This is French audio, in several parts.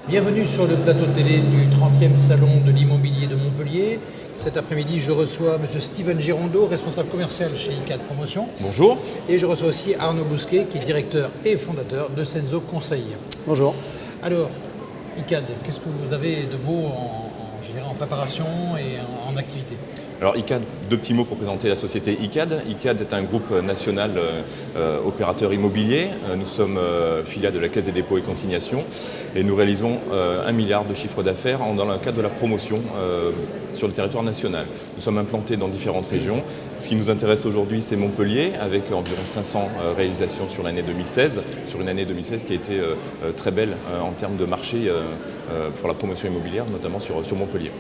Bienvenue sur le plateau télé du 30e Salon de l'immobilier de Montpellier. Cet après-midi, je reçois M. Steven Girondeau, responsable commercial chez ICAD Promotion. Bonjour. Et je reçois aussi Arnaud Bousquet, qui est directeur et fondateur de Senzo Conseil. Bonjour. Alors, ICAD, qu'est-ce que vous avez de beau en préparation et en activité? Alors ICAD, deux petits mots pour présenter la société ICAD. ICAD est un groupe national opérateur immobilier. Nous sommes filiale de la Caisse des dépôts et consignations et nous réalisons 1 milliard de chiffre d'affaires dans le cadre de la promotion sur le territoire national. Nous sommes implantés dans différentes régions. Ce qui nous intéresse aujourd'hui, c'est Montpellier, avec environ 500 réalisations sur l'année 2016, sur une année 2016 qui a été très belle en termes de marché pour la promotion immobilière, notamment sur Montpellier.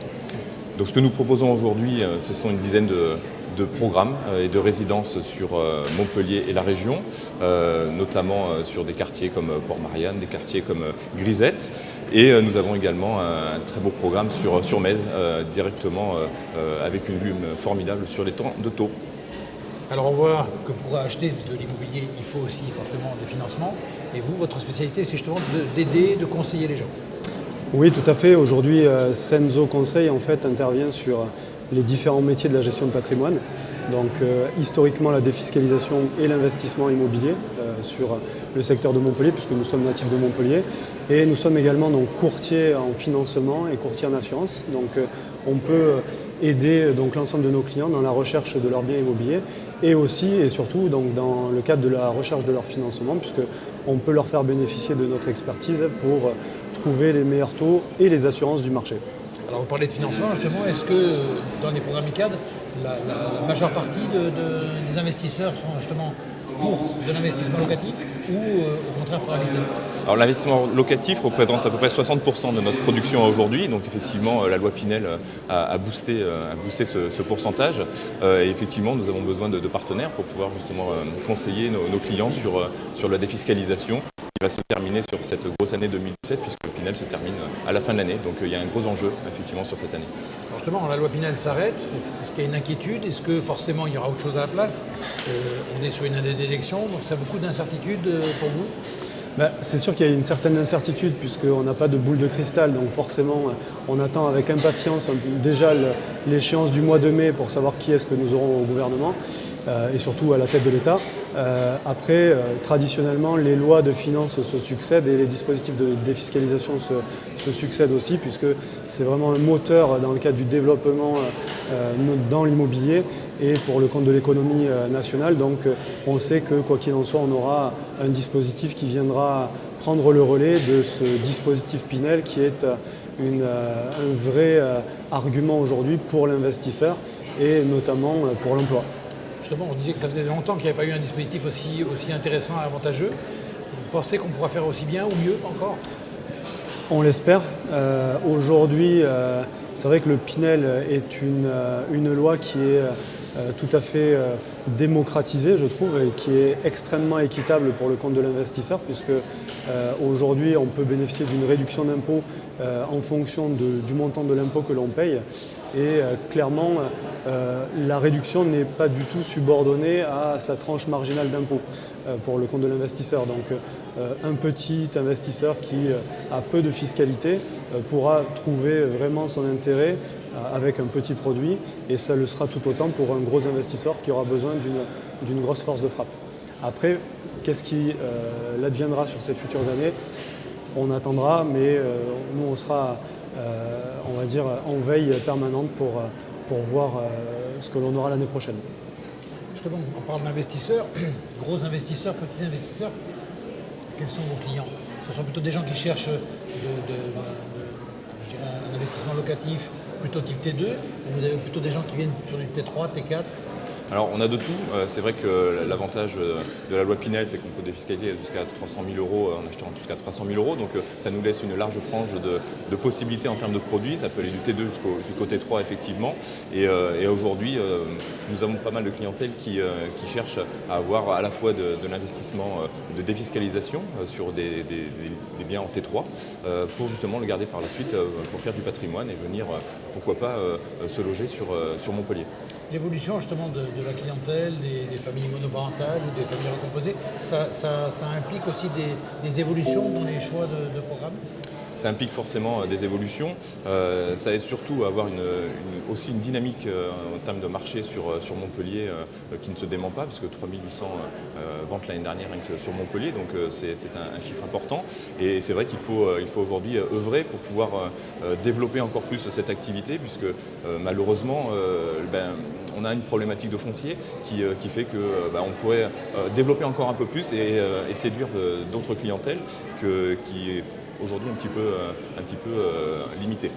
Donc ce que nous proposons aujourd'hui, ce sont une dizaine de programmes et de résidences sur Montpellier et la région, notamment sur des quartiers comme Port-Marianne, des quartiers comme Grisette. Et nous avons également un très beau programme sur Metz, directement avec une vue formidable sur les temps de taux. Alors on voit que pour acheter de l'immobilier, il faut aussi forcément des financements. Et vous, votre spécialité, c'est justement d'aider, de conseiller les gens. Oui, tout à fait. Aujourd'hui, Senzo Conseil en fait intervient sur les différents métiers de la gestion de patrimoine. Donc historiquement la défiscalisation et l'investissement immobilier sur le secteur de Montpellier, puisque nous sommes natifs de Montpellier. Et nous sommes également donc courtiers en financement et courtiers en assurance. Donc on peut aider donc l'ensemble de nos clients dans la recherche de leurs biens immobiliers et aussi et surtout donc, dans le cadre de la recherche de leur financement, puisqu'on peut leur faire bénéficier de notre expertise pour trouver les meilleurs taux et les assurances du marché. Alors vous parlez de financement justement, est-ce que dans les programmes ICAD, la majeure partie des investisseurs sont justement pour de l'investissement locatif ou au contraire pour habiter? Alors l'investissement locatif représente à peu près 60% de notre production aujourd'hui, donc effectivement la loi Pinel a boosté ce pourcentage et effectivement nous avons besoin de partenaires pour pouvoir justement conseiller nos clients sur la défiscalisation qui va se terminer sur cette grosse année 2017 puisque le Pinel se termine à la fin de l'année, donc il y a un gros enjeu effectivement sur cette année. Alors justement, la loi Pinel s'arrête, est-ce qu'il y a une inquiétude? Est-ce que forcément il y aura autre chose à la place? On est sur une année d'élection, donc ça a beaucoup d'incertitudes pour vous? C'est sûr qu'il y a une certaine incertitude puisqu'on n'a pas de boule de cristal, donc forcément on attend avec impatience déjà l'échéance du mois de mai pour savoir qui est-ce que nous aurons au gouvernement et surtout à la tête de l'État. Après, traditionnellement, les lois de finances se succèdent et les dispositifs de défiscalisation se succèdent aussi puisque c'est vraiment un moteur dans le cadre du développement dans l'immobilier et pour le compte de l'économie nationale. Donc on sait que quoi qu'il en soit, on aura un dispositif qui viendra prendre le relais de ce dispositif Pinel qui est un vrai argument aujourd'hui pour l'investisseur et notamment pour l'emploi. Justement, on disait que ça faisait longtemps qu'il n'y avait pas eu un dispositif aussi intéressant et avantageux. Vous pensez qu'on pourra faire aussi bien ou mieux encore? On l'espère. Aujourd'hui, c'est vrai que le Pinel est une loi qui est tout à fait démocratisée, je trouve, et qui est extrêmement équitable pour le compte de l'investisseur, puisque aujourd'hui, on peut bénéficier d'une réduction d'impôt en fonction du montant de l'impôt que l'on paye. Et clairement, la réduction n'est pas du tout subordonnée à sa tranche marginale d'impôt pour le compte de l'investisseur. Donc un petit investisseur qui a peu de fiscalité pourra trouver vraiment son intérêt avec un petit produit et ça le sera tout autant pour un gros investisseur qui aura besoin d'une grosse force de frappe. Après, qu'est-ce qui l'adviendra sur ces futures années? On attendra, mais nous on sera on va dire en veille permanente pour voir ce que l'on aura l'année prochaine. Justement, on parle d'investisseurs, gros investisseurs, petits investisseurs. Quels sont vos clients? Ce sont plutôt des gens qui cherchent je dirais un investissement locatif plutôt type T2, ou vous avez plutôt des gens qui viennent sur du T3, T4? Alors on a de tout. C'est vrai que l'avantage de la loi Pinel, c'est qu'on peut défiscaliser jusqu'à 300 000 euros en achetant jusqu'à 300 000 euros. Donc ça nous laisse une large frange de possibilités en termes de produits. Ça peut aller du T2 jusqu'au T3 effectivement. Et aujourd'hui, nous avons pas mal de clientèle qui cherchent à avoir à la fois de l'investissement de défiscalisation sur des biens en T3 pour justement le garder par la suite pour faire du patrimoine et venir, pourquoi pas, se loger sur Montpellier. L'évolution justement de de la clientèle, des familles monoparentales ou des familles recomposées, ça implique aussi des évolutions dans les choix de programmes? Ça implique forcément des évolutions. Ça aide surtout à avoir aussi une dynamique en termes de marché sur Montpellier qui ne se dément pas, parce que 3800 ventes l'année dernière rien que sur Montpellier, donc c'est un chiffre important. Et c'est vrai qu'il faut aujourd'hui œuvrer pour pouvoir développer encore plus cette activité, puisque malheureusement, on a une problématique de foncier qui fait qu'on pourrait développer encore un peu plus et séduire d'autres clientèles qui aujourd'hui un petit peu limité.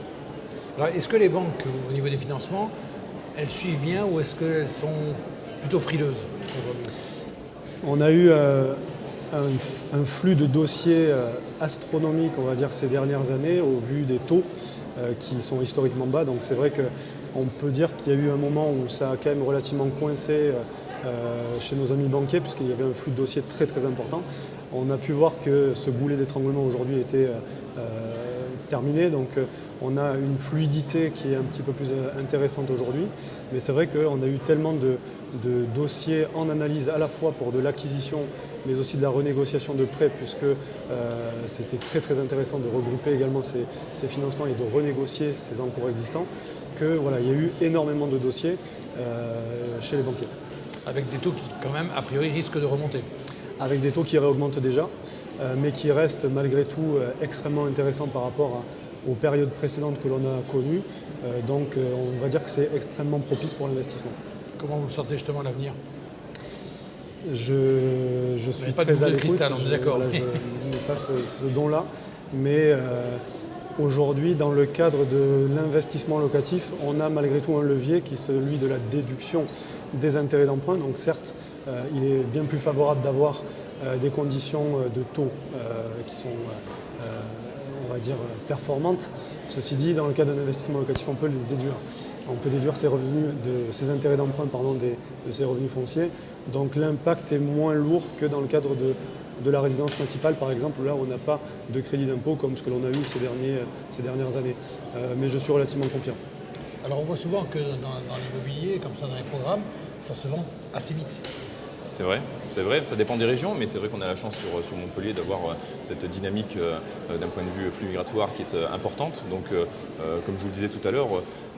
Alors, est-ce que les banques, au niveau des financements, elles suivent bien ou est-ce qu'elles sont plutôt frileuses aujourd'hui? On a eu un flux de dossiers astronomique, on va dire, ces dernières années, au vu des taux qui sont historiquement bas. Donc c'est vrai qu'on peut dire qu'il y a eu un moment où ça a quand même relativement coincé chez nos amis banquiers, puisqu'il y avait un flux de dossiers très très important. On a pu voir que ce goulet d'étranglement aujourd'hui était terminé, donc on a une fluidité qui est un petit peu plus intéressante aujourd'hui. Mais c'est vrai qu'on a eu tellement de dossiers en analyse à la fois pour de l'acquisition, mais aussi de la renégociation de prêts, puisque c'était très très intéressant de regrouper également ces financements et de renégocier ces encours existants, que voilà, il y a eu énormément de dossiers chez les banquiers. Avec des taux qui, quand même, a priori, risquent de remonter. Avec des taux qui réaugmentent déjà, mais qui restent malgré tout extrêmement intéressants par rapport aux périodes précédentes que l'on a connues. Donc on va dire que c'est extrêmement propice pour l'investissement. Comment vous le sentez justement à l'avenir? Je suis très à l'écoute, on est d'accord. Je n'ai pas ce don-là, mais aujourd'hui, dans le cadre de l'investissement locatif, on a malgré tout un levier qui est celui de la déduction des intérêts d'emprunt. Donc certes, il est bien plus favorable d'avoir des conditions de taux qui sont, on va dire, performantes. Ceci dit, dans le cas d'un investissement locatif, on peut les déduire. On peut déduire ses revenus ses intérêts d'emprunt de ses revenus fonciers. Donc l'impact est moins lourd que dans le cadre de la résidence principale, par exemple, où là on n'a pas de crédit d'impôt comme ce que l'on a eu ces dernières années. Mais je suis relativement confiant. Alors on voit souvent que dans l'immobilier, comme ça dans les programmes, ça se vend assez vite. C'est vrai, ça dépend des régions, mais c'est vrai qu'on a la chance sur Montpellier d'avoir cette dynamique d'un point de vue flux migratoire qui est importante. Donc, comme je vous le disais tout à l'heure,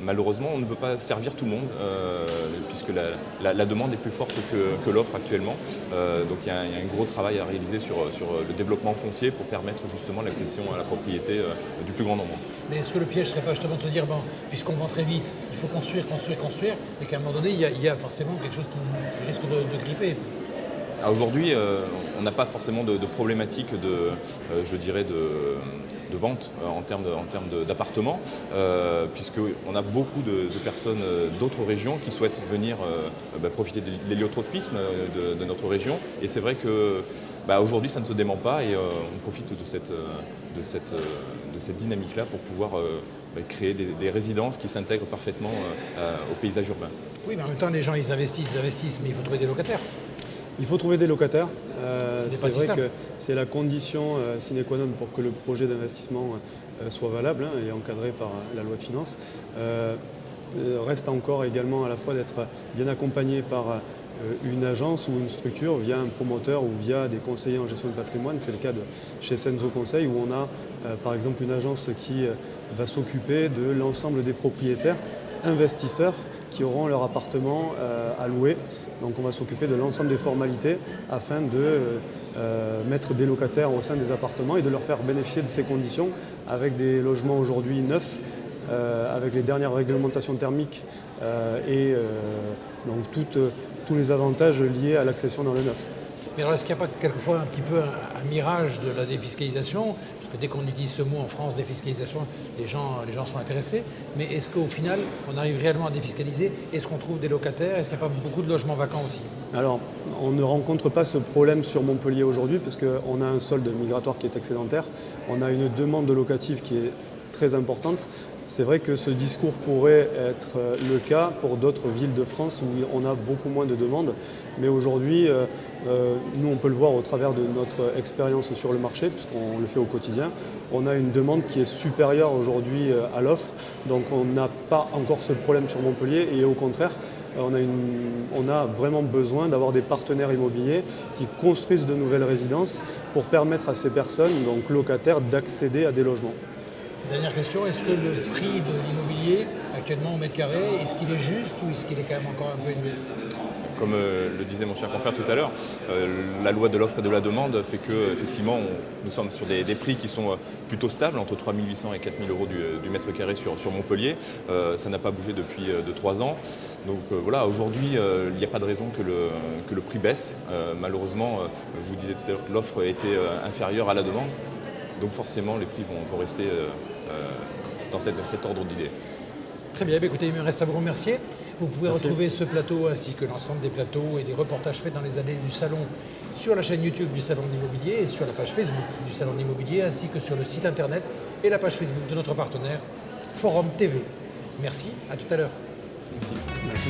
malheureusement, on ne peut pas servir tout le monde, puisque la demande est plus forte que l'offre actuellement. Donc, il y a un gros travail à réaliser sur le développement foncier pour permettre justement l'accession à la propriété du plus grand nombre. Mais est-ce que le piège ne serait pas justement de se dire, bon, puisqu'on vend très vite, il faut construire, et qu'à un moment donné, il y a forcément quelque chose qui risque de gripper? Aujourd'hui, on n'a pas forcément de problématique de vente en termes d'appartements, puisqu'on a beaucoup de personnes d'autres régions qui souhaitent venir profiter de l'héliotropisme de notre région. Et c'est vrai que aujourd'hui, ça ne se dément pas et on profite de cette dynamique-là pour pouvoir créer des résidences qui s'intègrent parfaitement au paysage urbain. Oui, mais en même temps, les gens, ils investissent, mais il faut trouver des locataires. Il faut trouver des locataires. C'est vrai simple. que c'est la condition sine qua non pour que le projet d'investissement soit valable et encadré par la loi de finances. Reste encore également à la fois d'être bien accompagné par une agence ou une structure via un promoteur ou via des conseillers en gestion de patrimoine. C'est le cas chez Senso Conseil où on a par exemple une agence qui va s'occuper de l'ensemble des propriétaires investisseurs qui auront leur appartement à louer. Donc on va s'occuper de l'ensemble des formalités afin de mettre des locataires au sein des appartements et de leur faire bénéficier de ces conditions avec des logements aujourd'hui neufs, avec les dernières réglementations thermiques et donc tous les avantages liés à l'accession dans le neuf. Mais alors est-ce qu'il n'y a pas quelquefois un petit peu un mirage de la défiscalisation? Parce que dès qu'on utilise ce mot en France, défiscalisation, les gens sont intéressés. Mais est-ce qu'au final, on arrive réellement à défiscaliser? Est-ce qu'on trouve des locataires? Est-ce qu'il n'y a pas beaucoup de logements vacants aussi? Alors, on ne rencontre pas ce problème sur Montpellier aujourd'hui parce qu'on a un solde migratoire qui est excédentaire. On a une demande de locatif qui est très importante. C'est vrai que ce discours pourrait être le cas pour d'autres villes de France où on a beaucoup moins de demandes. Mais aujourd'hui, nous on peut le voir au travers de notre expérience sur le marché, puisqu'on le fait au quotidien. On a une demande qui est supérieure aujourd'hui à l'offre. Donc on n'a pas encore ce problème sur Montpellier et au contraire, on a vraiment besoin d'avoir des partenaires immobiliers qui construisent de nouvelles résidences pour permettre à ces personnes, donc locataires, d'accéder à des logements. Dernière question, est-ce que le prix de l'immobilier actuellement au mètre carré, est-ce qu'il est juste ou est-ce qu'il est quand même encore un peu élevé? Comme le disait mon cher confrère tout à l'heure, la loi de l'offre et de la demande fait que effectivement, nous sommes sur des prix qui sont plutôt stables, entre 3 800 et 4 000 euros du mètre carré sur Montpellier. Ça n'a pas bougé depuis 3 ans. Donc voilà, aujourd'hui, il n'y a pas de raison que le prix baisse. Malheureusement, je vous disais tout à l'heure que l'offre était inférieure à la demande. Donc forcément, les prix vont rester dans cet ordre d'idée. Très bien, écoutez, il me reste à vous remercier. Vous pouvez Merci. retrouver ce plateau ainsi que l'ensemble des plateaux et des reportages faits dans les allées du Salon sur la chaîne YouTube du Salon de l'Immobilier et sur la page Facebook du Salon de l'Immobilier ainsi que sur le site internet et la page Facebook de notre partenaire Forum TV. Merci, à tout à l'heure. Merci. Merci.